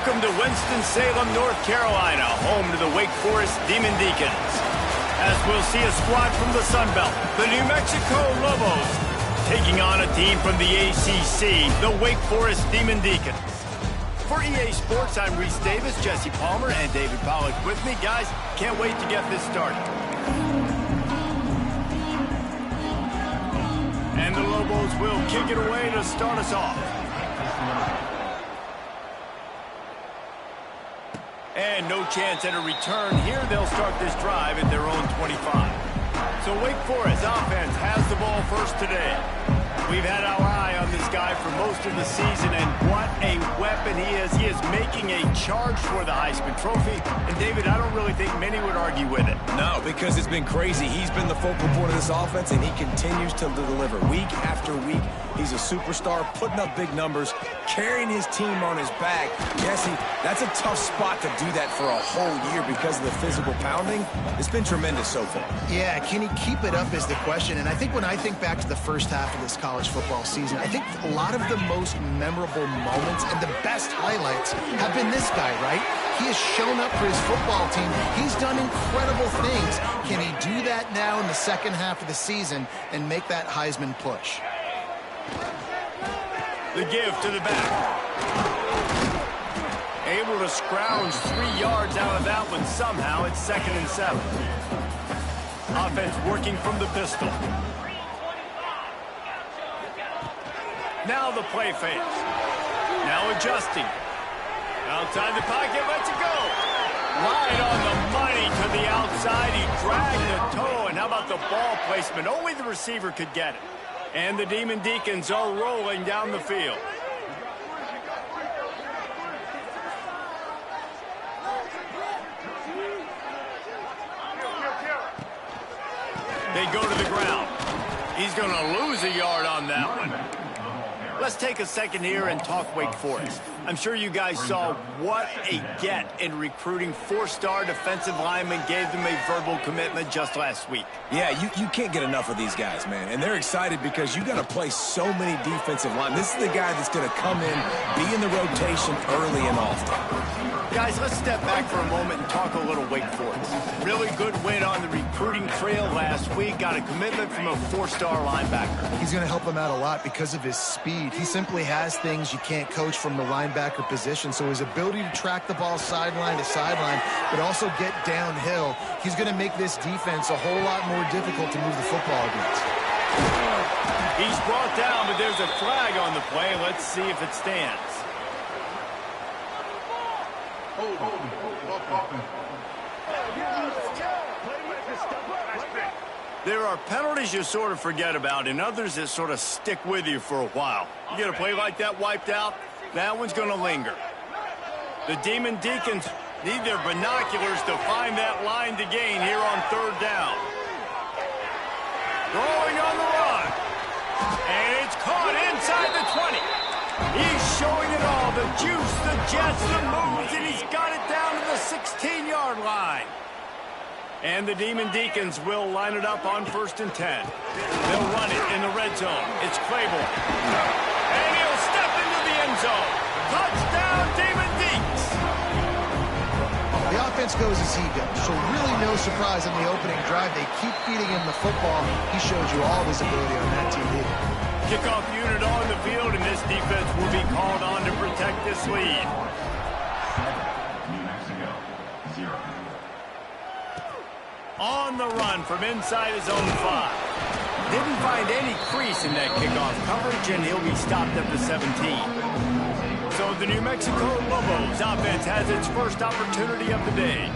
Welcome to Winston-Salem, North Carolina, home to the Wake Forest Demon Deacons. As we'll see a squad from the Sun Belt, the New Mexico Lobos, taking on a team from the ACC, the Wake Forest Demon Deacons. For EA Sports, I'm Reese Davis, Jesse Palmer, and David Pollack with me. Guys, can't wait to get this started. And the Lobos will kick it away to start us off. And no chance at a return here. They'll start this drive at their own 25. So Wake Forest offense has the ball first today. We've had our eye on this guy for most of the season, and what a weapon he is. He is making a charge for the Heisman Trophy. And, David, I don't really think many would argue with it. No, because it's been crazy. He's been the focal point of this offense, and he continues to deliver week after week. He's a superstar, putting up big numbers, carrying his team on his back. Jesse, that's a tough spot to do that for a whole year because of the physical pounding. It's been tremendous so far. Yeah, can he keep it up is the question. And I think when I think back to the first half of this college football season, I think a lot of the most memorable moments and the best highlights have been this guy, right? He has shown up for his football team. He's done incredible things. Can he do that now in the second half of the season and make that Heisman push? The give to the back. Able to scrounge 3 yards out of that one somehow. It's 2nd and 7. Offense working from the pistol. Now the play fakes. Now adjusting. Outside the pocket, lets it go. Right on the money to the outside. He dragged the toe. And how about the ball placement? Only the receiver could get it. And the Demon Deacons are rolling down the field. They go to the ground. He's going to lose a yard on that one. Let's take a second here and talk Wake Forest. I'm sure you guys saw what a get in recruiting. 4-star defensive linemen gave them a verbal commitment just last week. Yeah, you can't get enough of these guys, man. And they're excited because you got to play so many defensive linemen. This is the guy that's going to come in, be in the rotation early and often. Guys, let's step back for a moment and talk a little Wake Forest. Really good win on the recruiting trail last week. Got a commitment from a 4-star linebacker. He's going to help him out a lot because of his speed. He simply has things you can't coach from the linebacker position. So his ability to track the ball sideline to sideline, but also get downhill, he's going to make this defense a whole lot more difficult to move the football against. He's brought down, but there's a flag on the play. Let's see if it stands. There are penalties you sort of forget about and others that sort of stick with you for a while. You get a play like that wiped out, that one's going to linger. The Demon Deacons need their binoculars to find that line to gain here on 3rd down. Throwing on the run. And it's caught inside the 20. He's showing it all, the juice, the jets, the moves, and he's got it down to the 16-yard line. And the Demon Deacons will line it up on 1st and 10. They'll run it in the red zone. It's Claiborne. And he'll step into the end zone. Touchdown, Demon Deacons. The offense goes as he goes, so really no surprise in the opening drive. They keep feeding him the football. He shows you all his ability on that TV. Kickoff unit on the field, and this defense will be called on to protect this lead. On the run from inside his own 5. Didn't find any crease in that kickoff coverage, and he'll be stopped at the 17. So the New Mexico Lobos offense has its first opportunity of the day.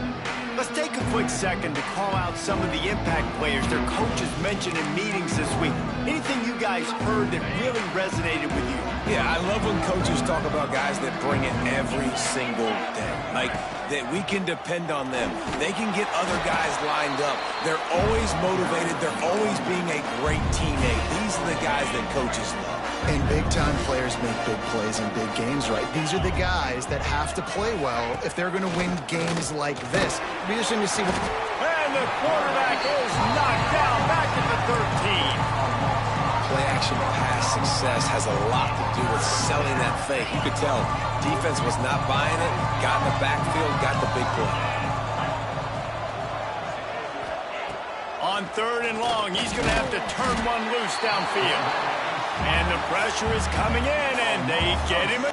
Let's take a quick second to call out some of the impact players their coaches mentioned in meetings this week. Anything you guys heard that really resonated with you? Yeah, I love when coaches talk about guys that bring it every single day. Like, that we can depend on them. They can get other guys lined up. They're always motivated. They're always being a great teammate. These are the guys that coaches love. And big-time players make big plays in big games, right? These are the guys that have to play well if they're going to win games like this. It'll be interesting to see what... And the quarterback is knocked down back at the 13. Play-action pass success has a lot to do with selling that fake. You could tell defense was not buying it, got in the backfield, got the big play. On 3rd and long, he's going to have to turn one loose downfield. And the pressure is coming in, and they get him.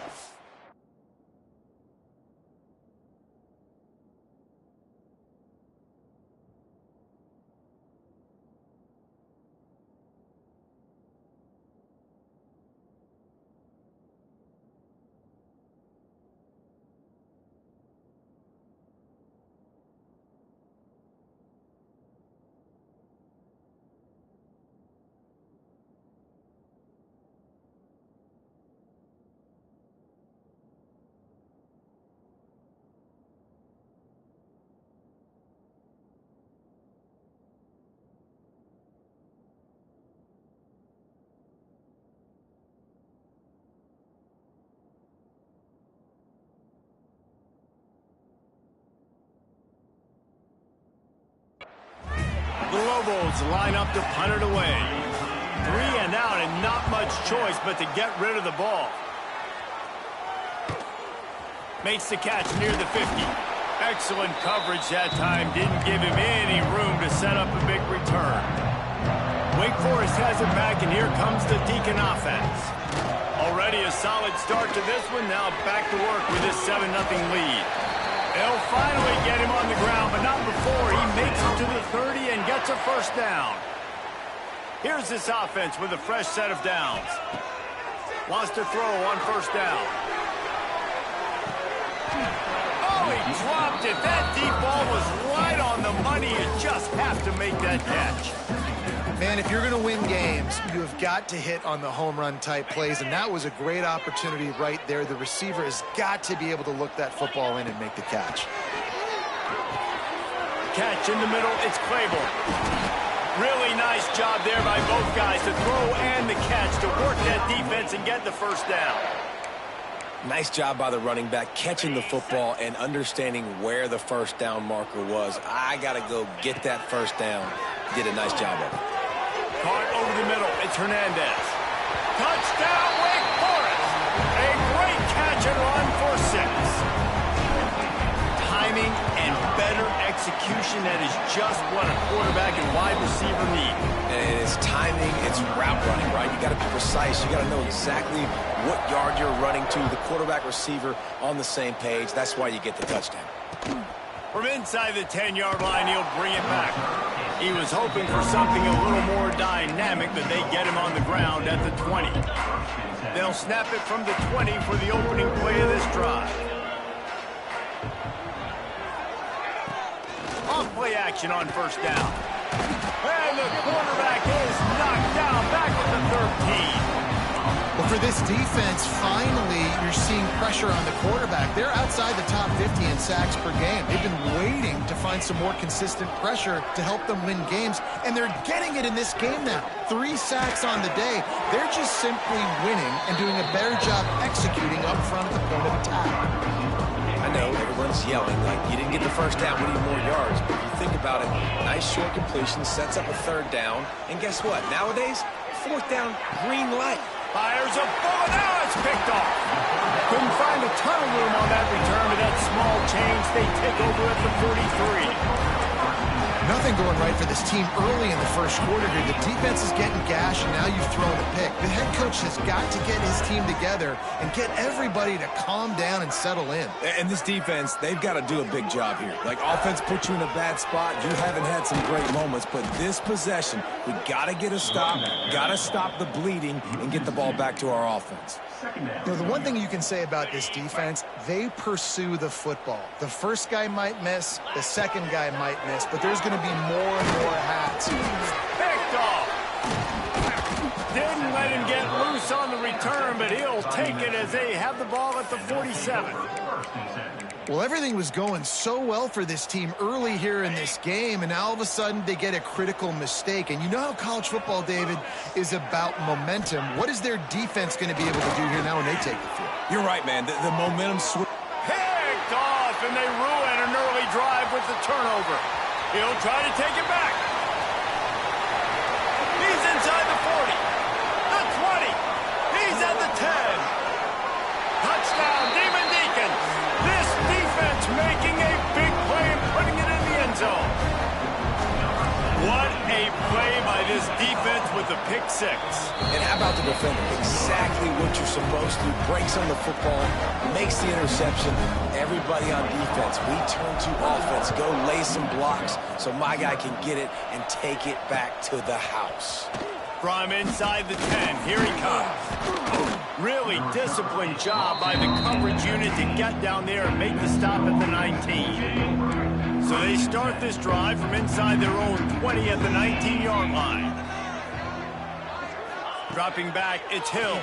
The Lobos line up to punt it away. 3 and out, and not much choice but to get rid of the ball. Makes the catch near the 50. Excellent coverage that time. Didn't give him any room to set up a big return. Wake Forest has it back, and here comes the Deacon offense. Already a solid start to this one. Now back to work with this 7-0 lead. They'll finally get him on the ground, but not before he makes it to the 30 and gets a first down. Here's this offense with a fresh set of downs. Wants to throw on first down. Oh, he dropped it. That deep ball was right on the money. You just have to make that catch. Man, if you're going to win games, you have got to hit on the home run type plays, and that was a great opportunity right there. The receiver has got to be able to look that football in and make the catch. Catch in the middle, it's Claiborne. Really nice job there by both guys to throw and the catch to work that defense and get the first down. Nice job by the running back, catching the football and understanding where the first down marker was. I got to go get that first down. Did a nice job of it. Caught over the middle, it's Hernandez. Touchdown, Wake Forest! A great catch and run for 6. Timing and better execution, that is just what a quarterback and wide receiver need. And it's timing, it's route running, right? You got to be precise. You got to know exactly what yard you're running to. The quarterback receiver on the same page. That's why you get the touchdown. From inside the 10-yard line, he'll bring it back. He was hoping for something a little more dynamic, but they get him on the ground at the 20. They'll snap it from the 20 for the opening play of this drive. Off-play action on first down. And the quarterback is knocked down back at the 13. Well, for this defense, finally, you're seeing pressure on the quarterback. They're outside the top 50 in sacks per game. They've been waiting to find some more consistent pressure to help them win games, and they're getting it in this game now. 3 sacks on the day. They're just simply winning and doing a better job executing up front at the point of attack. I know everyone's yelling like you didn't get the first down, we need more yards. But if you think about it, nice short completion, sets up a 3rd down. And guess what? Nowadays, 4th down, green light. Fires a bullet. Now it's picked off. Couldn't find a ton of room on that return, but that small change, they take over at the 43. Nothing going right for this team early in the first quarter here. The defense is getting gashed, and now you've thrown a pick. The head coach has got to get his team together and get everybody to calm down and settle in. And this defense, they've got to do a big job here. Like, offense put you in a bad spot. You haven't had some great moments, but this possession, we got to get a stop, got to stop the bleeding, and get the ball back to our offense. You know, the one thing you can say about this defense, they pursue the football. The first guy might miss, the second guy might miss, but there's going to be more and more hats. Picked off. Didn't let him get loose on the return, but he'll take it as they have the ball at the 47. Well, everything was going so well for this team early here in this game, and now all of a sudden they get a critical mistake. And you know how college football, David, is about momentum. What is their defense going to be able to do here now when they take the field? You're right, man. The momentum switch. Picked off, and they ruin an early drive with the turnover. He'll try to take it back. He's inside the 40, the 20, with a pick six. And how about the defender? Exactly what you're supposed to do. Breaks on the football, makes the interception. Everybody on defense, we turn to offense. Go lay some blocks so my guy can get it and take it back to the house. From inside the 10, here he comes. Really disciplined job by the coverage unit to get down there and make the stop at the 19. So they start this drive from inside their own 20 at the 19-yard line. Dropping back, it's Hills.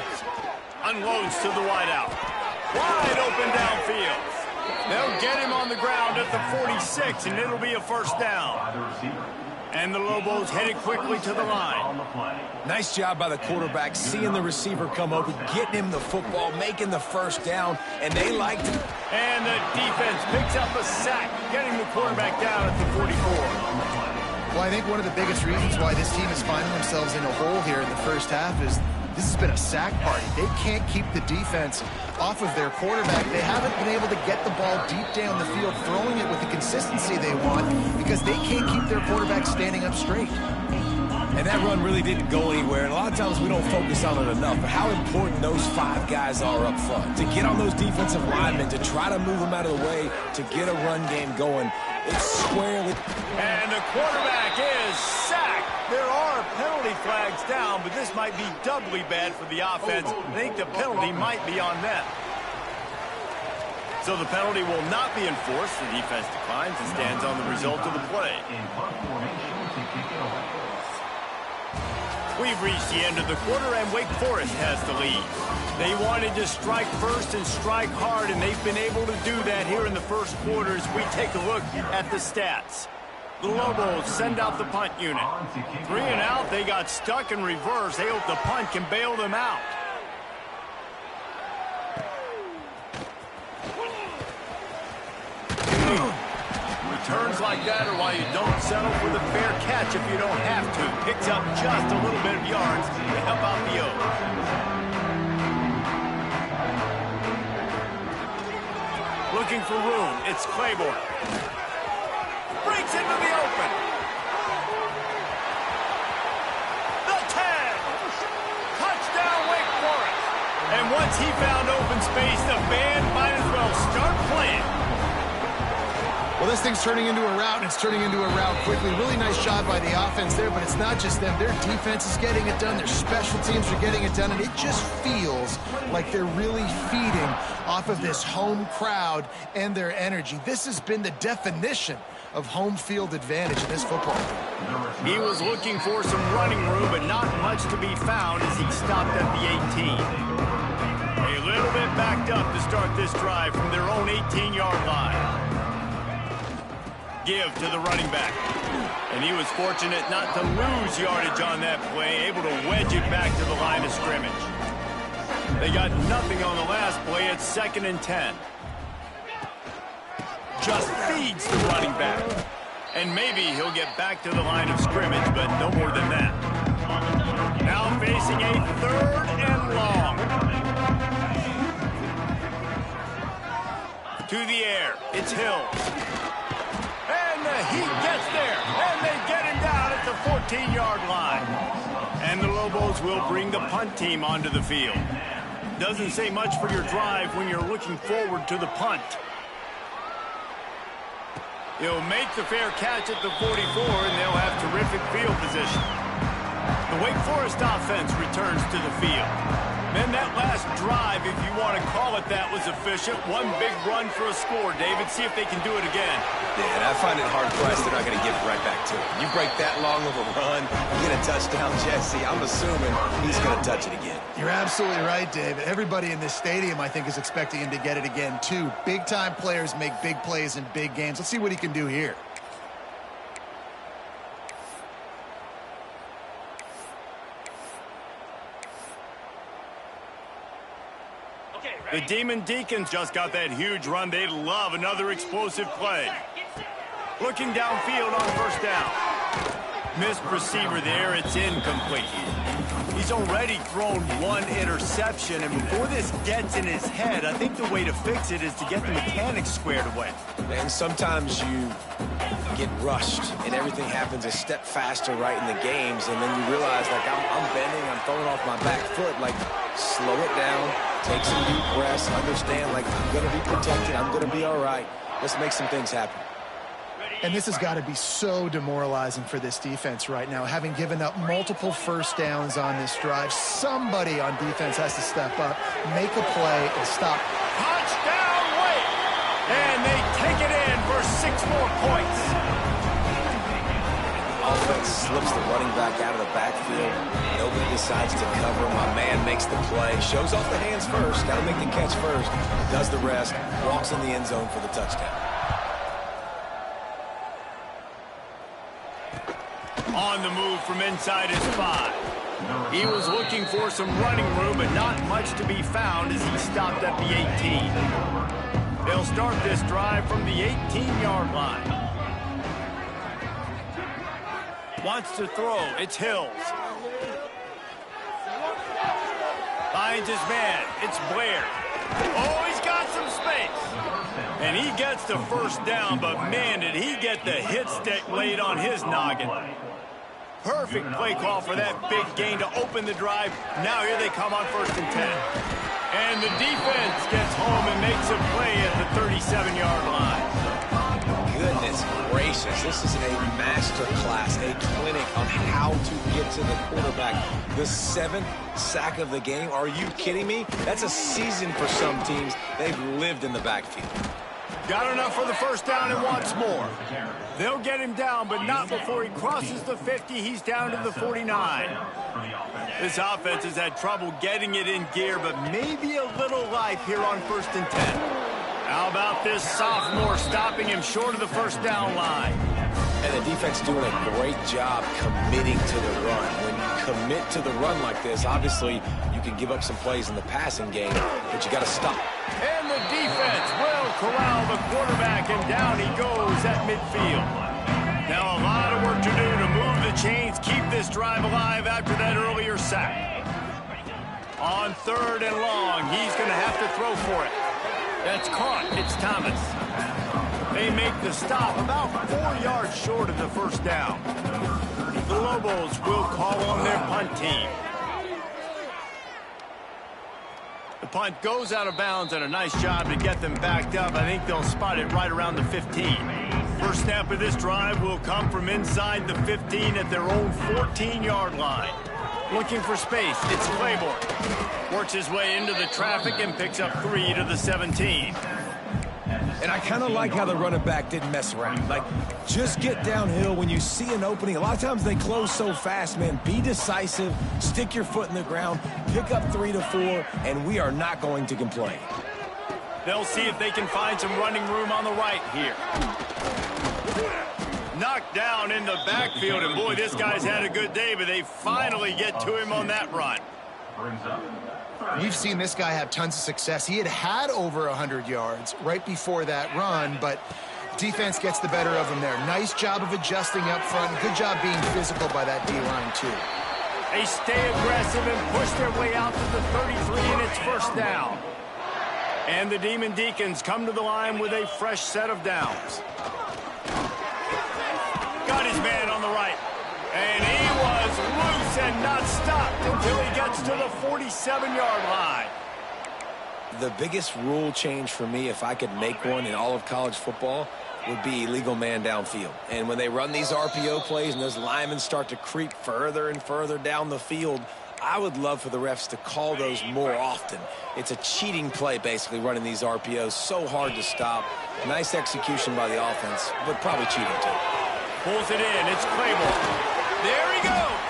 Unloads to the wideout. Wide open downfield. They'll get him on the ground at the 46, and it'll be a first down. And the Lobos headed quickly to the line. Nice job by the quarterback, seeing the receiver come open, getting him the football, making the first down, and they liked it. And the defense picks up a sack, getting the quarterback down at the 44. Well, I think one of the biggest reasons why this team is finding themselves in a hole here in the first half is this has been a sack party. They can't keep the defense off of their quarterback. They haven't been able to get the ball deep down the field, throwing it with the consistency they want because they can't keep their quarterback standing up straight. And that run really didn't go anywhere. And a lot of times we don't focus on it enough, but how important those 5 guys are up front. To get on those defensive linemen, to try to move them out of the way, to get a run game going. It's squarely. And the quarterback is sacked. There are penalty flags down, but this might be doubly bad for the offense. I think the penalty might be on them. So the penalty will not be enforced. The defense declines and stands on the result of the play. We've reached the end of the quarter, and Wake Forest has the lead. They wanted to strike first and strike hard, and they've been able to do that here in the first quarter as we take a look at the stats. The Lobos send out the punt unit. 3 and out, they got stuck in reverse. They hope the punt can bail them out. Returns like that are why you don't settle for the fair catch if you don't have to. Picks up just a little bit of yards to help out the Oaks. Looking for room, it's Claiborne. Breaks into the open. The 10. Touchdown, Wake Forest. And once he found open space, the band might as well start playing. Well, this thing's turning into a rout, and it's turning into a rout quickly. Really nice job by the offense there, but it's not just them. Their defense is getting it done. Their special teams are getting it done, and it just feels like they're really feeding off of this home crowd and their energy. This has been the definition of home field advantage in this football game. He was looking for some running room, but not much to be found as he stopped at the 18. A little bit backed up to start this drive from their own 18-yard line. Give to the running back. And he was fortunate not to lose yardage on that play, able to wedge it back to the line of scrimmage. They got nothing on the last play. It's 2nd and 10. Just feeds the running back. And maybe he'll get back to the line of scrimmage, but no more than that. Now facing a 3rd and long. To the air, it's Hills. And the heat gets there, and they get him down at the 14-yard line. And the Lobos will bring the punt team onto the field. Doesn't say much for your drive when you're looking forward to the punt. He'll make the fair catch at the 44, and they'll have terrific field position. The Wake Forest offense returns to the field. Then that last drive, if you want to call it that, was efficient. One big run for a score. David, see if they can do it again. Yeah, and I find it hard-pressed they're not going to give it right back to him. You break that long of a run, you get a touchdown, Jesse, I'm assuming he's going to touch it again. You're absolutely right, David. Everybody in this stadium, I think, is expecting him to get it again, too. Big-time players make big plays in big games. Let's see what he can do here. The Demon Deacons just got that huge run. They'd love another explosive play. Looking downfield on 1st down. Missed receiver there. It's incomplete. He's already thrown one interception, and before this gets in his head, I think the way to fix it is to get the mechanics squared away. And sometimes you get rushed, and everything happens a step faster right in the games, and then you realize, like, I'm bending, I'm throwing off my back foot. Like, slow it down, take some deep breaths, understand, like, I'm going to be protected, I'm going to be all right. Let's make some things happen. And this has got to be so demoralizing for this defense right now. Having given up multiple first downs on this drive, somebody on defense has to step up, make a play, and stop. Touchdown, Wake! And they take it in for 6 more points. Offense slips the running back out of the backfield. Nobody decides to cover. My man makes the play. Shows off the hands first. Got to make the catch first. Does the rest. Walks in the end zone for the touchdown. On the move from inside his 5. He was looking for some running room, but not much to be found as he stopped at the 18. They'll start this drive from the 18-yard line. Wants to throw. It's Hills. Finds his man. It's Blair. Oh, he's got some space. And he gets the first down, but man, did he get the hit stick laid on his noggin. Perfect play call for that big gain to open the drive. Now here they come on 1st and 10. And the defense gets home and makes a play at the 37-yard line. Goodness gracious, this is a master class, a clinic on how to get to the quarterback. The 7th sack of the game, are you kidding me? That's a season for some teams. They've lived in the backfield. Got enough for the first down and wants more. They'll get him down, but not before he crosses the 50. He's down to the 49. This offense has had trouble getting it in gear, but maybe a little life here on 1st and 10. How about this sophomore stopping him short of the first down line? And the defense doing a great job committing to the run. When you commit to the run like this, obviously you can give up some plays in the passing game, but you got to stop. And the defense will corral the quarterback, and down he goes at midfield. Now a lot of work to do to move the chains, keep this drive alive after that earlier sack. On 3rd and long, he's going to have to throw for it. That's caught. It's Thomas. They make the stop about 4 yards short of the first down. The Lobos will call on their punt team. The punt goes out of bounds, and a nice job to get them backed up. I think they'll spot it right around the 15. First snap of this drive will come from inside the 15 at their own 14-yard line. Looking for space, it's Claiborne. Works his way into the traffic and picks up 3 to the 17. And I kind of like how the running back didn't mess around. Like, just get downhill when you see an opening. A lot of times they close so fast, man. Be decisive, stick your foot in the ground, pick up 3 to 4, and we are not going to complain. They'll see if they can find some running room on the right here. Knocked down in the backfield, and boy, this guy's had a good day, but they finally get to him on that run. We've seen this guy have tons of success. He had over 100 yards right before that run, but defense gets the better of him there. Nice job of adjusting up front. Good job being physical by that D-line, too. They stay aggressive and push their way out to the 33, and it's first down. And the Demon Deacons come to the line with a fresh set of downs. Got his man on the right. And he was loose and not stopped until he gets to the 47-yard line. The biggest rule change for me, if I could make one in all of college football, would be illegal man downfield. And when they run these RPO plays and those linemen start to creep further and further down the field, I would love for the refs to call those more often. It's a cheating play, basically, running these RPOs. So hard to stop. Nice execution by the offense, but probably cheating too. Pulls it in. It's Claiborne. There he goes.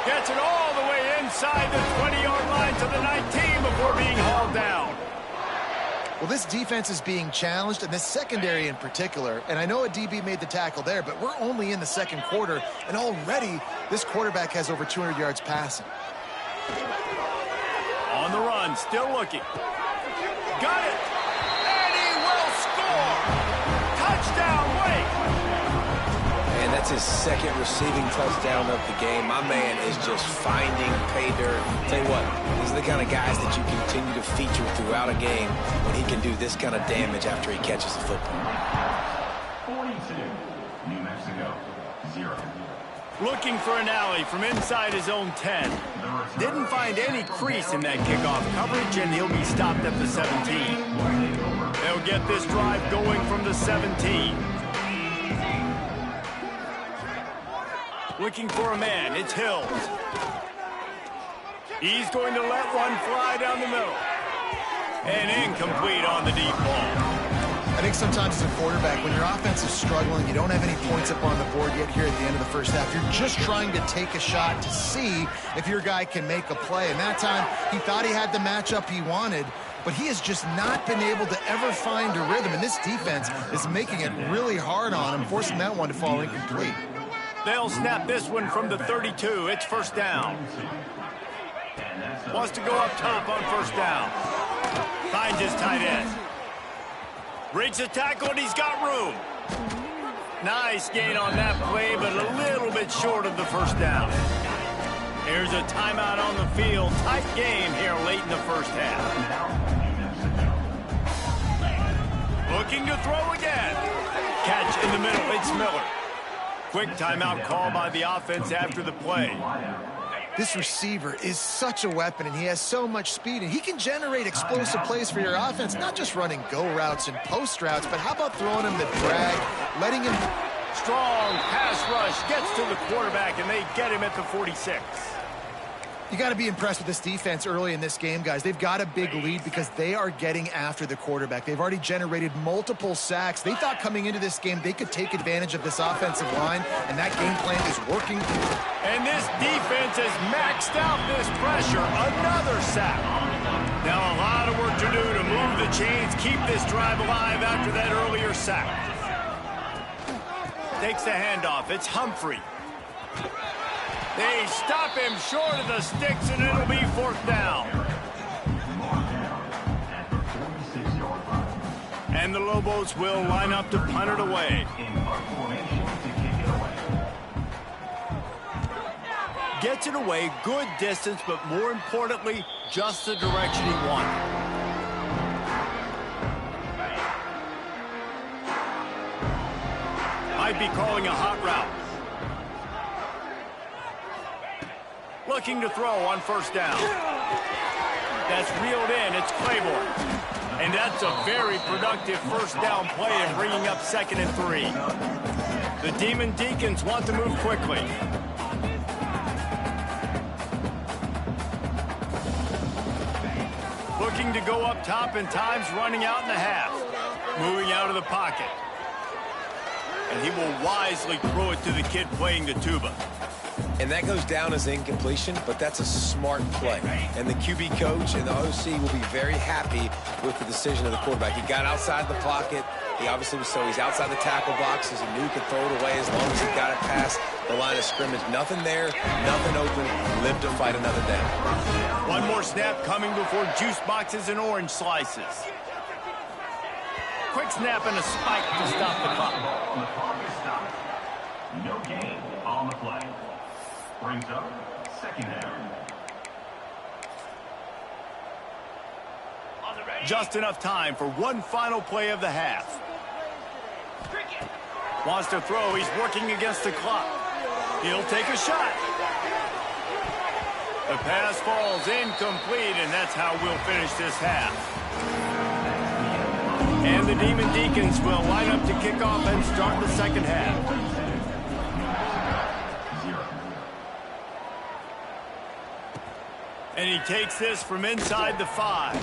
Gets it all the way inside the 20-yard line to the 19 before being hauled down. Well, this defense is being challenged, and this secondary in particular. And I know a DB made the tackle there, but we're only in the second quarter, and already this quarterback has over 200 yards passing. On the run, still looking. Got it. And he will score. Touchdown, Wake. And that's That's his second receiving touchdown of the game. My man is just finding pay dirt. Tell you what, these are the kind of guys that you continue to feature throughout a game when he can do this kind of damage after he catches the football. 42, New Mexico, 0. Looking for an alley from inside his own 10. Didn't find any crease in that kickoff coverage, and he'll be stopped at the 17. They'll get this drive going from the 17. Looking for a man, it's Hills. He's going to let one fly down the middle. And incomplete on the deep ball. I think sometimes as a quarterback, when your offense is struggling, you don't have any points up on the board yet here at the end of the first half. You're just trying to take a shot to see if your guy can make a play. And that time, he thought he had the matchup he wanted, but he has just not been able to ever find a rhythm. And this defense is making it really hard on him, forcing that one to fall incomplete. They'll snap this one from the 32. It's first down. Wants to go up top on first down. Finds his tight end. Breaks the tackle, and he's got room. Nice gain on that play, but a little bit short of the first down. Here's a timeout on the field. Tight game here late in the first half. Looking to throw again. Catch in the middle. It's Miller. Quick timeout call by the offense after the play. This receiver is such a weapon, and he has so much speed, and he can generate explosive plays for your offense, not just running go routes and post routes, but how about throwing him the drag, letting him... Strong pass rush gets to the quarterback, and they get him at the 46. You got to be impressed with this defense early in this game, guys. They've got a big lead because they are getting after the quarterback. They've already generated multiple sacks. They thought coming into this game they could take advantage of this offensive line, and that game plan is working. And this defense has maxed out this pressure. Another sack. Now a lot of work to do to move the chains, keep this drive alive after that earlier sack. Takes the handoff. It's Humphrey. They stop him short of the sticks, and it'll be fourth down. And the Lobos will line up to punt it away. Gets it away, good distance, but more importantly, just the direction he wanted. Might be calling a hot route. Looking to throw on first down. That's reeled in. It's Claiborne. And that's a very productive first down play and bringing up 2nd and 3. The Demon Deacons want to move quickly. Looking to go up top, and time's running out in the half. Moving out of the pocket. And he will wisely throw it to the kid playing the tuba. And that goes down as incompletion, but that's a smart play. And the QB coach and the OC will be very happy with the decision of the quarterback. He got outside the pocket. He obviously was he's outside the tackle boxes, and knew he could throw it away as long as he got it past the line of scrimmage. Nothing there, nothing open. Live to fight another day. One more snap coming before juice boxes and orange slices. Quick snap and a spike to stop the clock. No gain on the play. Brings up 2nd down. Just enough time for one final play of the half. Wants to throw. He's working against the clock. He'll take a shot. The pass falls incomplete, and that's how we'll finish this half. And the Demon Deacons will line up to kick off and start the second half. And he takes this from inside the 5.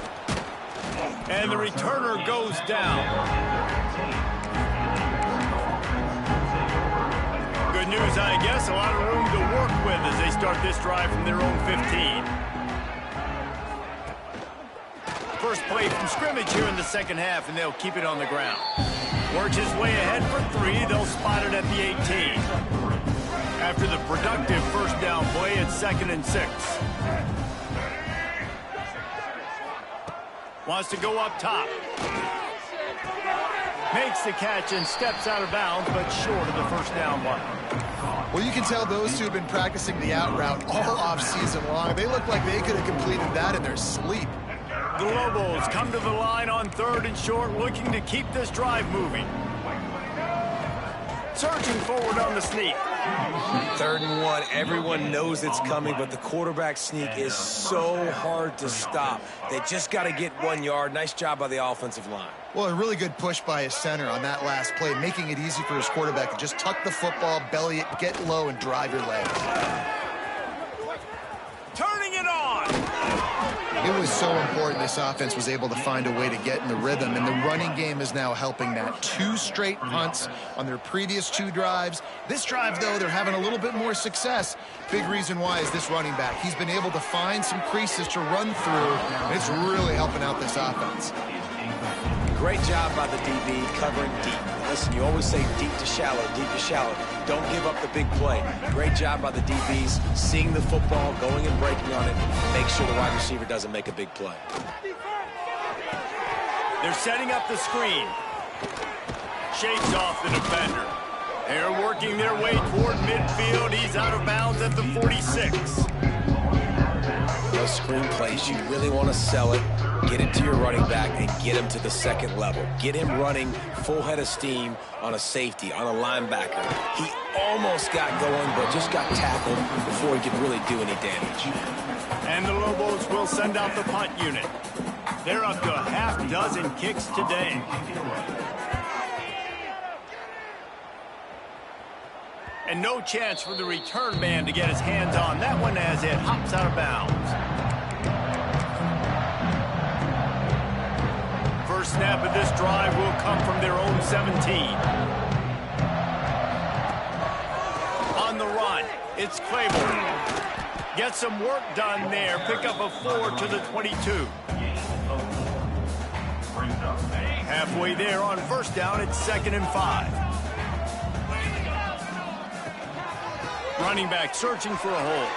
And the returner goes down. Good news, I guess. A lot of room to work with as they start this drive from their own 15. First play from scrimmage here in the second half, and they'll keep it on the ground. Works his way ahead for 3. They'll spot it at the 18. After the productive first down play, it's 2nd and 6. Wants to go up top. Makes the catch and steps out of bounds, but short of the first down mark. Well, you can tell those two have been practicing the out route all off-season long. They look like they could have completed that in their sleep. The Lobos come to the line on 3rd and short, looking to keep this drive moving. Surging forward on the sneak. 3rd and 1. Everyone knows it's coming, but the quarterback sneak is so hard to stop. They just got to get 1 yard. Nice job by the offensive line. Well, a really good push by his center on that last play, making it easy for his quarterback to just tuck the football, belly it, get low, and drive your legs. Turning it on. It was so important this offense was able to find a way to get in the rhythm, and the running game is now helping that. 2 straight punts on their previous 2 drives. This drive, though, they're having a little bit more success. Big reason why is this running back. He's been able to find some creases to run through, and it's really helping out this offense. Great job by the DB covering deep. Listen, you always say deep to shallow, deep to shallow. Don't give up the big play. Great job by the DBs, seeing the football, going and breaking on it. Make sure the wide receiver doesn't make a big play. They're setting up the screen. Shakes off the defender. They're working their way toward midfield. He's out of bounds at the 46. Those screen plays, you really want to sell it. Get it to your running back and get him to the 2nd level. Get him running full head of steam on a safety, on a linebacker. He almost got going, but just got tackled before he could really do any damage. And the Lobos will send out the punt unit. They're up to a half-dozen kicks today. And no chance for the return man to get his hands on that one as it hops out of bounds. First snap of this drive will come from their own 17. On the run, it's Claiborne. Get some work done there. Pick up a 4 to the 22. Halfway there on first down, it's 2nd and 5. Running back searching for a hole.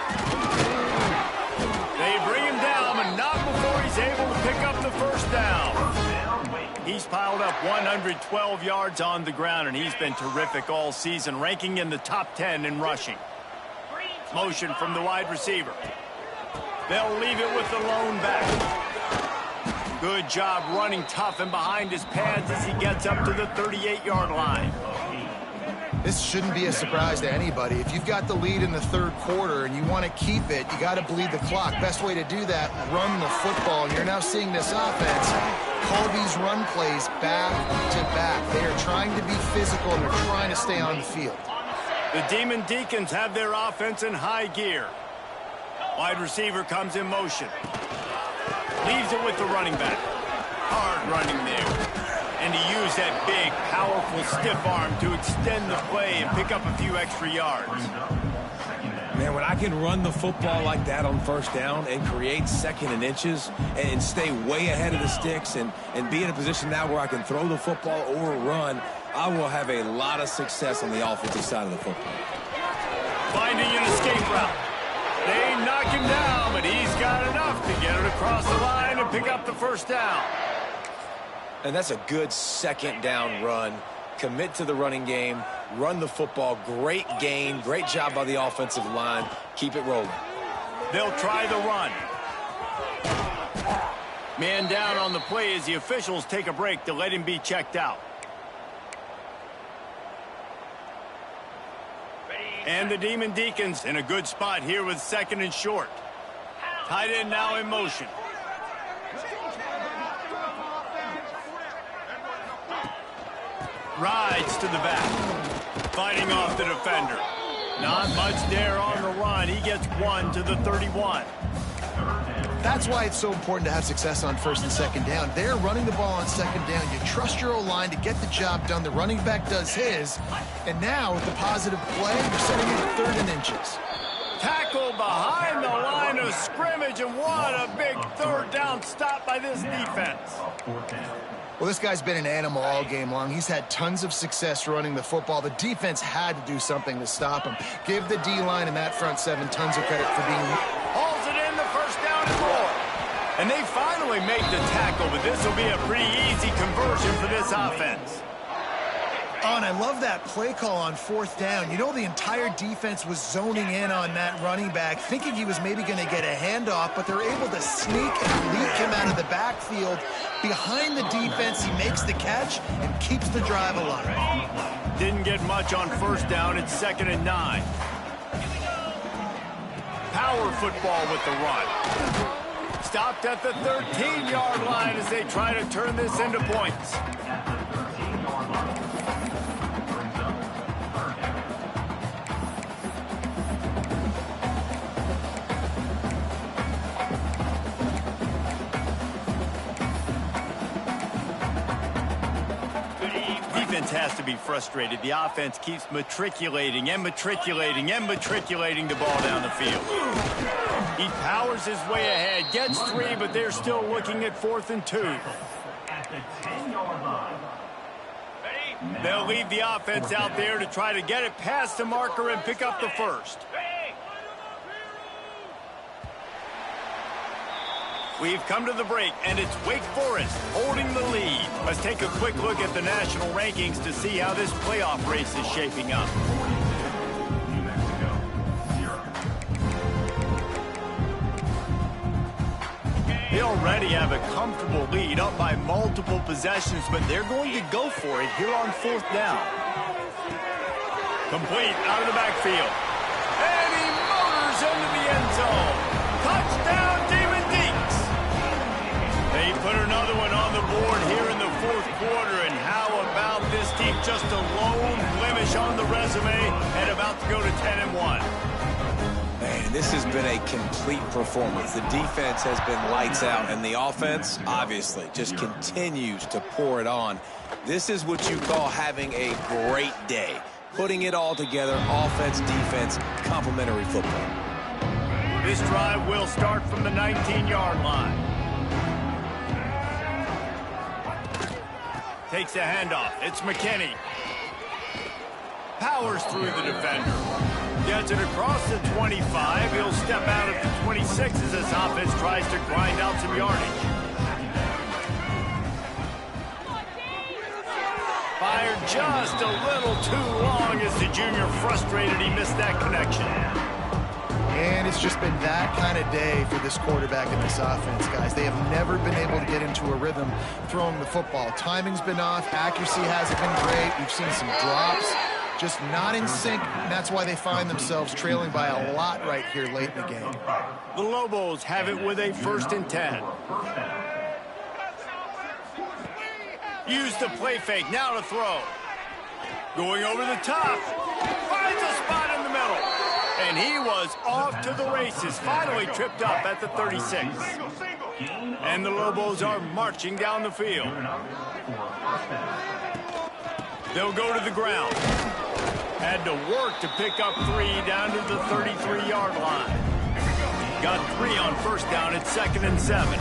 They bring him down, but not before he's able to pick up the first down. He's piled up 112 yards on the ground, and he's been terrific all season, ranking in the top 10 in rushing. Motion from the wide receiver. They'll leave it with the lone back. Good job running tough and behind his pads as he gets up to the 38-yard line. This shouldn't be a surprise to anybody. If you've got the lead in the 3rd quarter and you want to keep it, you got to bleed the clock. Best way to do that, run the football. And you're now seeing this offense call these run plays back to back. They are trying to be physical and they're trying to stay on the field. The Demon Deacons have their offense in high gear. Wide receiver comes in motion. Leaves it with the running back. Hard running there. And he used that big, powerful, stiff arm to extend the play and pick up a few extra yards. Man, when I can run the football like that on first down and create 2nd and inches and stay way ahead of the sticks and be in a position now where I can throw the football or run, I will have a lot of success on the offensive side of the football. Finding an escape route. They knock him down, but he's got enough to get it across the line and pick up the first down. And that's a good 2nd down run. Commit to the running game, run the football. Great gain, great job by the offensive line. Keep it rolling. They'll try the run. Man down on the play as the officials take a break to let him be checked out. And the Demon Deacons in a good spot here with 2nd and short. Tight end now in motion. Rides to the back. Fighting off the defender. Not much there on the run. He gets 1 to the 31. That's why it's so important to have success on 1st and 2nd down. They're running the ball on 2nd down. You trust your O-line to get the job done. The running back does his. And now with the positive play, you're setting it 3rd and inches. Tackle behind the line of scrimmage, and what a big 3rd down stop by this defense. Well, this guy's been an animal all game long. He's had tons of success running the football. The defense had to do something to stop him. Give the D-line and that front 7 tons of credit for being... Hauls it in, the first down and more. And they finally make the tackle, but this will be a pretty easy conversion for this offense. Oh, and I love that play call on 4th down. You know, the entire defense was zoning in on that running back, thinking he was maybe going to get a handoff, but they're able to sneak and leak him out of the backfield. Behind the defense, he makes the catch and keeps the drive alive. Didn't get much on 1st down. It's 2nd and 9. Power football with the run. Stopped at the 13-yard line as they try to turn this into points. Defense has to be frustrated. The offense keeps matriculating and matriculating and matriculating the ball down the field. He powers his way ahead, gets 3, but they're still looking at 4th and 2. At the 10-yard line. They'll leave the offense out there to try to get it past the marker and pick up the first. We've come to the break, and it's Wake Forest holding the lead. Let's take a quick look at the national rankings to see how this playoff race is shaping up. New Mexico, 0. They already have a comfortable lead, up by multiple possessions, but they're going to go for it here on 4th down. Complete out of the backfield. And he motors into the end zone. Touchdown, Demon Deeks. They put another one on the board here in the 4th quarter, and how about this team? Just a lone blemish on the resume and about to go to 10-1. Man, this has been a complete performance. The defense has been lights out, and the offense, obviously, just continues to pour it on. This is what you call having a great day. Putting it all together, offense, defense, complementary football. This drive will start from the 19-yard line. Takes a handoff. It's McKinney. Powers through the defender. Gets it across the 25. He'll step out at the 26 as this offense tries to grind out some yardage. Fired just a little too long as the junior frustrated he missed that connection. And it's just been that kind of day for this quarterback and this offense, guys. They have never been able to get into a rhythm throwing the football. Timing's been off. Accuracy hasn't been great. We've seen some drops. Just not in sync, and that's why they find themselves trailing by a lot right here late in the game. The Lobos have it with a 1st and 10. Use the play fake, now to throw. Going over the top. Finds a spot in the middle. And he was off to the races, finally tripped up at the 36. And the Lobos are marching down the field. They'll go to the ground. Had to work to pick up 3 down to the 33-yard line. Got 3 on 1st down at 2nd and 7.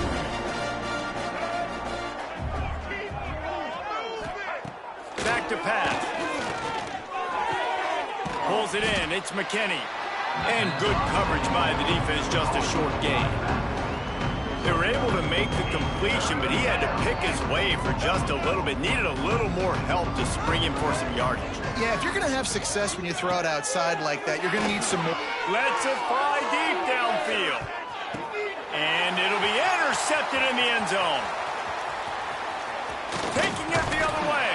Back to pass. Pulls it in. It's McKinney. And good coverage by the defense, just a short gain. They were able to make the completion, but he had to pick his way for just a little bit. Needed a little more help to spring him for some yardage. Yeah, if you're going to have success when you throw it outside like that, you're going to need some more. Lets it fly deep downfield. And it'll be intercepted in the end zone. Taking it the other way.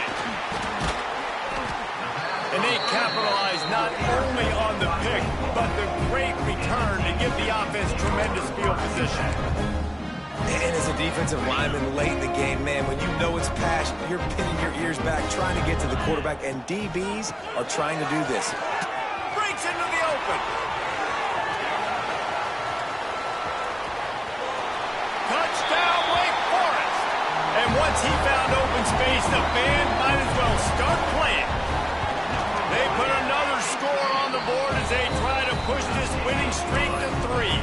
And they capitalize not only on the pick, but the great return to give the offense tremendous field position. And as a defensive lineman late in the game, man, when you know it's passion, you're pinning your ears back, trying to get to the quarterback, and DBs are trying to do this. Breaks into the open. Touchdown, Wake Forest. And once he found open space, the band might as well start playing. They put another score on the board as they try to push this winning streak to 3.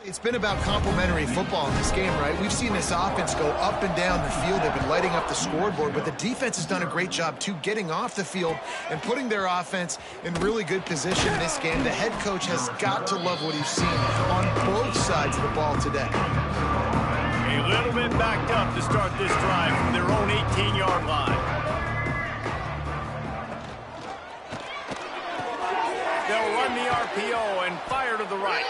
It's been about complementary football in this game, right? We've seen this offense go up and down the field. They've been lighting up the scoreboard, but the defense has done a great job, too, getting off the field and putting their offense in really good position in this game. The head coach has got to love what he's seen on both sides of the ball today. A little bit backed up to start this drive from their own 18-yard line. They'll run the RPO and fire to the right.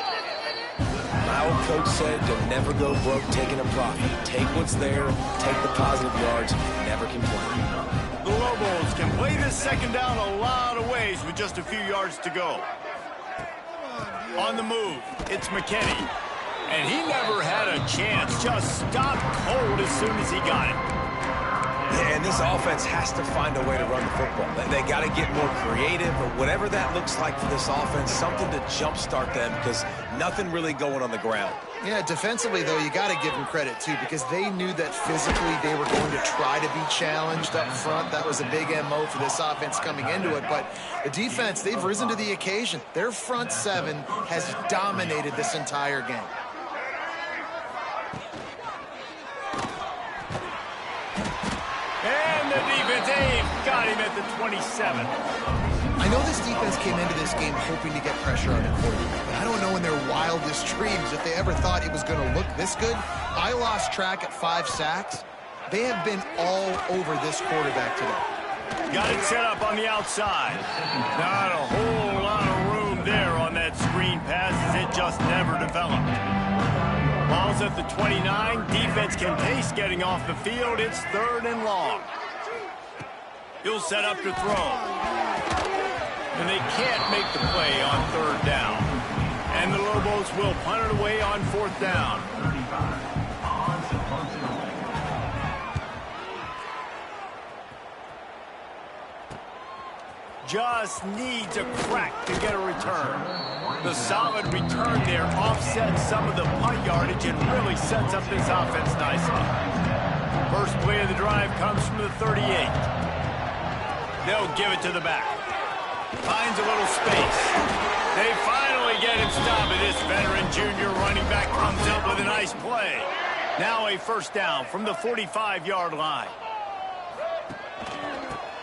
My old coach said you'll never go broke taking a profit. Take what's there, take the positive yards, never complain. The Lobos can play this second down a lot of ways with just a few yards to go. On the move, it's McKinney. And he never had a chance, just stopped cold as soon as he got it. Yeah, and this offense has to find a way to run the football. They got to get more creative, or whatever that looks like for this offense, something to jumpstart them, because nothing really going on the ground. Yeah, defensively, though, you got to give them credit, too, because they knew that physically they were going to try to be challenged up front. That was a big MO for this offense coming into it. But the defense, they've risen to the occasion. Their front seven has dominated this entire game. And the defense, got him at the 27. I know this defense came into this game hoping to get pressure on the quarterback, but I don't know in their wildest dreams if they ever thought it was going to look this good. I lost track at 5 sacks. They have been all over this quarterback today. Got it set up on the outside. Not a whole lot of room there on that screen pass, as it just never developed. Ball's at the 29. Defense can pace getting off the field. It's 3rd and long. He'll set up to throw. And they can't make the play on 3rd down. And the Lobos will punt it away on 4th down. Just needs a crack to get a return. The solid return there offsets some of the punt yardage and really sets up this offense nicely. First play of the drive comes from the 38. They'll give it to the back. Finds a little space. They finally get him stopped, and this veteran junior running back comes up with a nice play. Now a 1st down from the 45-yard line.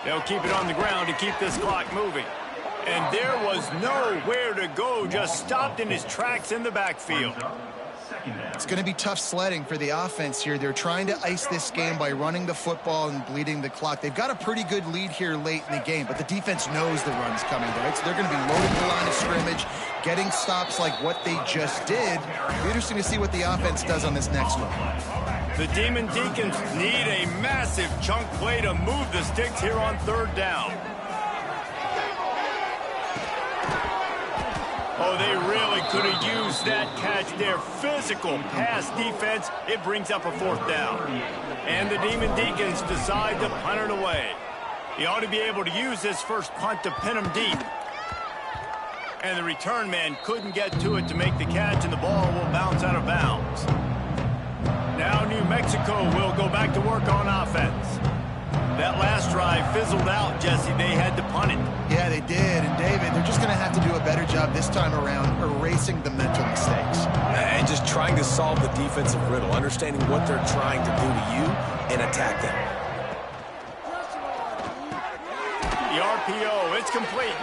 They'll keep it on the ground to keep this clock moving. And there was nowhere to go, just stopped in his tracks in the backfield. It's going to be tough sledding for the offense here. They're trying to ice this game by running the football and bleeding the clock. They've got a pretty good lead here late in the game, but the defense knows the run's coming, right? So they're going to be loading the line of scrimmage, getting stops like what they just did. It'll be interesting to see what the offense does on this next one. The Demon Deacons need a massive chunk play to move the sticks here on 3rd down. Oh, they really could have used that catch there. Physical pass defense. It brings up a 4th down. And the Demon Deacons decide to punt it away. He ought to be able to use this first punt to pin him deep. And the return man couldn't get to it to make the catch, and the ball will bounce out of bounds. Now New Mexico will go back to work on offense. That last drive fizzled out, Jesse. They had to punt it. Yeah, they did. And, David, they're just going to have to do a better job this time around erasing the mental mistakes. And just trying to solve the defensive riddle, understanding what they're trying to do to you and attack them. The RPO, it's complete.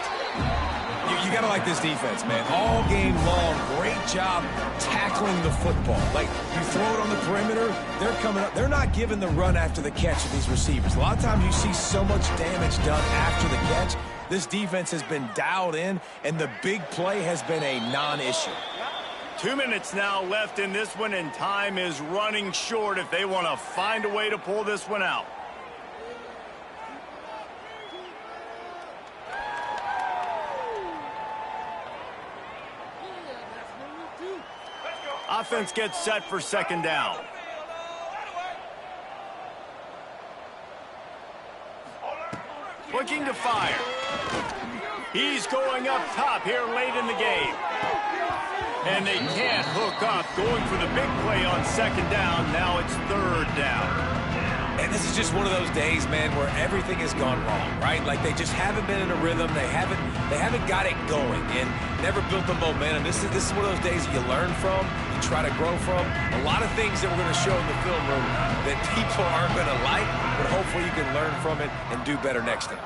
You got to like this defense, man. All game long, great job tackling the football. Like, you throw it on the perimeter, they're coming up. They're not giving the run after the catch of these receivers. A lot of times you see so much damage done after the catch. This defense has been dialed in, and the big play has been a non-issue. 2 minutes now left in this one, and time is running short if they want to find a way to pull this one out. Offense gets set for 2nd down. Looking to fire. He's going up top here late in the game. And they can't hook up. Going for the big play on 2nd down. Now it's 3rd down. And this is just one of those days, man, where everything has gone wrong, right? Like, they just haven't been in a rhythm. They haven't They haven't got it going and never built the momentum. This is one of those days you learn from, you try to grow from. A lot of things that we're going to show in the film room that people aren't going to like, but hopefully you can learn from it and do better next time.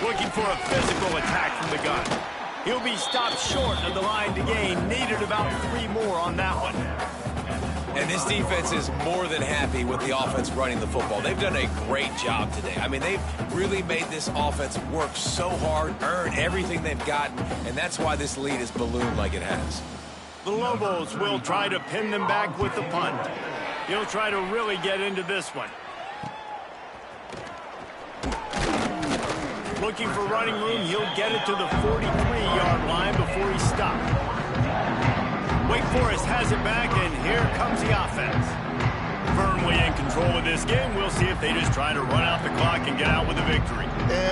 Looking for a physical attack from the gun. He'll be stopped short of the line to gain. Needed about 3 more on that one. And this defense is more than happy with the offense running the football. They've done a great job today. I mean, they've really made this offense work so hard, earn everything they've gotten, and that's why this lead is ballooned like it has. The Lobos will try to pin them back with the punt. He'll try to really get into this one. Looking for running room, he'll get it to the 43-yard line before he's stopped. Wake Forest has it back, and here comes the offense. Firmly in control of this game. We'll see if they just try to run out the clock and get out with a victory.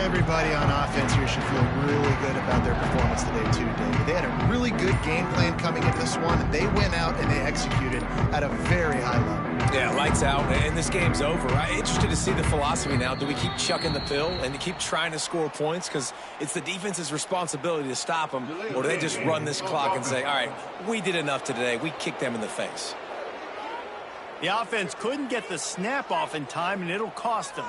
Everybody on offense here should feel really good about their performance today, too, David. They had a really good game plan coming at this one. They went out and they executed at a very high level. Yeah, lights out, and this game's over. I'm interested to see the philosophy now. Do we keep chucking the pill and keep trying to score points? Because it's the defense's responsibility to stop them. Or do they just run this clock and say, all right, we did enough today. We kicked them in the face. The offense couldn't get the snap off in time, and it'll cost them.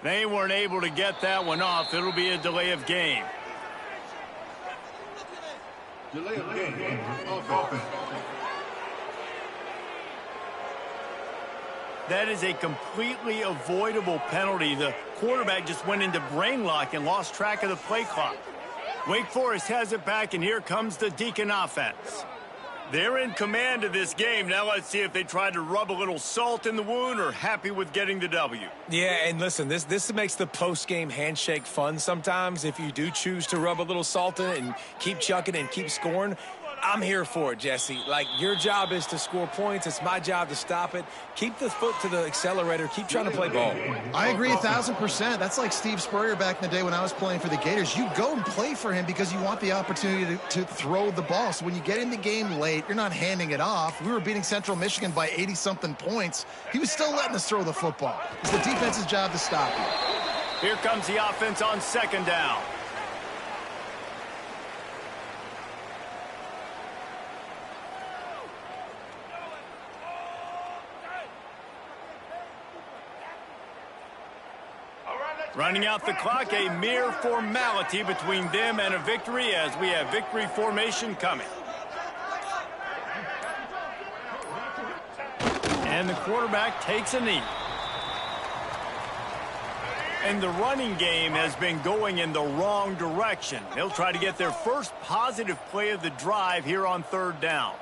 They weren't able to get that one off. It'll be a delay of game. Delay of game. Offense. That is a completely avoidable penalty. The quarterback just went into brain lock and lost track of the play clock. Wake Forest has it back, and here comes the Deacon offense. They're in command of this game. Now let's see if they try to rub a little salt in the wound or happy with getting the W. Yeah, and listen, this makes the post-game handshake fun sometimes. If you do choose to rub a little salt in it and keep chucking and keep scoring, I'm here for it, Jesse. Like, your job is to score points. It's my job to stop it. Keep the foot to the accelerator. Keep trying to play ball. I agree 1,000%. That's like Steve Spurrier back in the day when I was playing for the Gators. You go and play for him because you want the opportunity to throw the ball. So when you get in the game late, you're not handing it off. We were beating Central Michigan by 80-something points. He was still letting us throw the football. It's the defense's job to stop you. Here comes the offense on second down. Running out the clock, a mere formality between them and a victory as we have victory formation coming. And the quarterback takes a knee. And the running game has been going in the wrong direction. They'll try to get their first positive play of the drive here on third down.